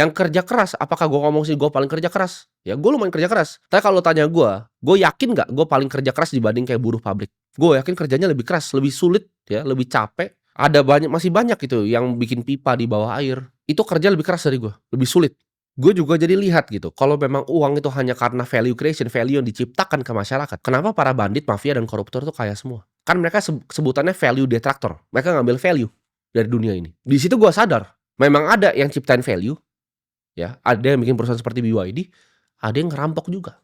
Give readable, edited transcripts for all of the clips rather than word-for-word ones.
Yang kerja keras, apakah gue ngomong sih gue paling kerja keras? Ya gue lumayan kerja keras. Tapi kalau tanya gue yakin nggak gue paling kerja keras dibanding kayak buruh pabrik? Gue yakin kerjanya lebih keras, lebih sulit, ya, lebih capek. Ada masih banyak gitu yang bikin pipa di bawah air. Itu kerja lebih keras dari gue, lebih sulit. Gue juga jadi lihat gitu, kalau memang uang itu hanya karena value creation, value yang diciptakan ke masyarakat, kenapa para bandit, mafia, dan koruptor tuh kaya semua? Kan mereka sebutannya value detractor. Mereka ngambil value dari dunia ini. Di situ gue sadar, memang ada yang ciptain value, ya, ada yang bikin perusahaan seperti BYD, ada yang ngerampok juga,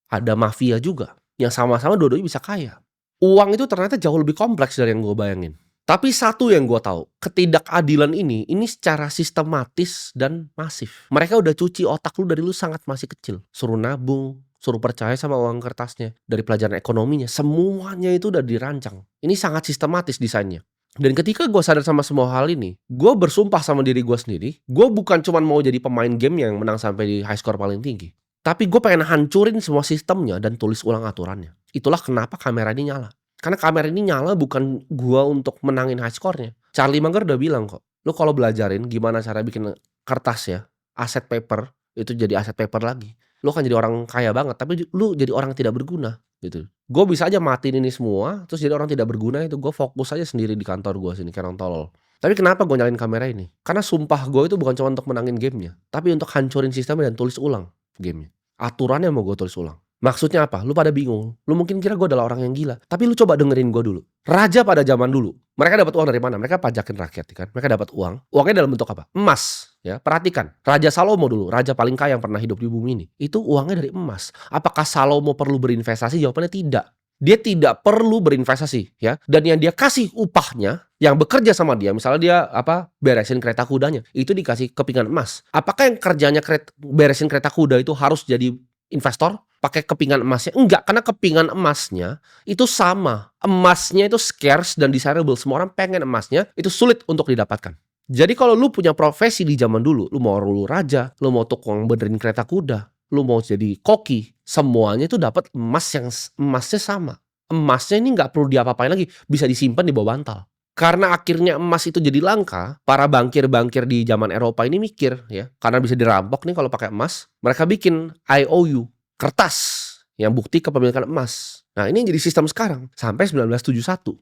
ada mafia juga, yang sama-sama dua-duanya bisa kaya. Uang itu ternyata jauh lebih kompleks dari yang gue bayangin. Tapi satu yang gue tahu, ketidakadilan ini secara sistematis dan masif. Mereka udah cuci otak lu dari lu sangat masih kecil. Suruh nabung, suruh percaya sama uang kertasnya. Dari pelajaran ekonominya, semuanya itu udah dirancang. Ini sangat sistematis desainnya. Dan ketika gue sadar sama semua hal ini, gue bersumpah sama diri gue sendiri, gue bukan cuma mau jadi pemain game yang menang sampai di high score paling tinggi. Tapi gue pengen hancurin semua sistemnya dan tulis ulang aturannya. Itulah kenapa kamera ini nyala. Karena kamera ini nyala bukan gua untuk menangin high score-nya. Charlie Munger udah bilang kok, lu kalau belajarin gimana cara bikin kertas ya, aset paper, itu jadi aset paper lagi. Lu akan jadi orang kaya banget, tapi lu jadi orang tidak berguna gitu. Gue bisa aja matiin ini semua, terus jadi orang tidak berguna itu gue fokus aja sendiri di kantor gue sini kayak orang tolol. Tapi kenapa gue nyalain kamera ini? Karena sumpah gue itu bukan cuma untuk menangin gamenya, tapi untuk hancurin sistemnya dan tulis ulang gamenya. Aturannya mau gue tulis ulang. Maksudnya apa? Lu pada bingung. Lu mungkin kira gue adalah orang yang gila. Tapi lu coba dengerin gue dulu. Raja pada zaman dulu, mereka dapat uang dari mana? Mereka pajakin rakyat, kan? Mereka dapat uang. Uangnya dalam bentuk apa? Emas. Ya, perhatikan. Raja Salomo dulu, raja paling kaya yang pernah hidup di bumi ini. Itu uangnya dari emas. Apakah Salomo perlu berinvestasi? Jawabannya tidak. Dia tidak perlu berinvestasi, ya. Dan yang dia kasih upahnya, yang bekerja sama dia, misalnya dia beresin kereta kudanya, itu dikasih kepingan emas. Apakah yang kerjanya beresin kereta kuda itu harus jadi investor pakai kepingan emasnya? Enggak, karena kepingan emasnya itu sama. Emasnya itu scarce dan desirable. Semua orang pengen emasnya, itu sulit untuk didapatkan. Jadi kalau lu punya profesi di zaman dulu, lu mau raja, lu mau tukang benerin kereta kuda, lu mau jadi koki, semuanya itu dapat emas yang emasnya sama. Emasnya ini nggak perlu diapa-apain lagi, bisa disimpan di bawah bantal. Karena akhirnya emas itu jadi langka, para bankir-bankir di zaman Eropa ini mikir, ya, karena bisa dirampok nih kalau pakai emas, mereka bikin IOU, kertas yang bukti kepemilikan emas. Nah, ini yang jadi sistem sekarang sampai 1971.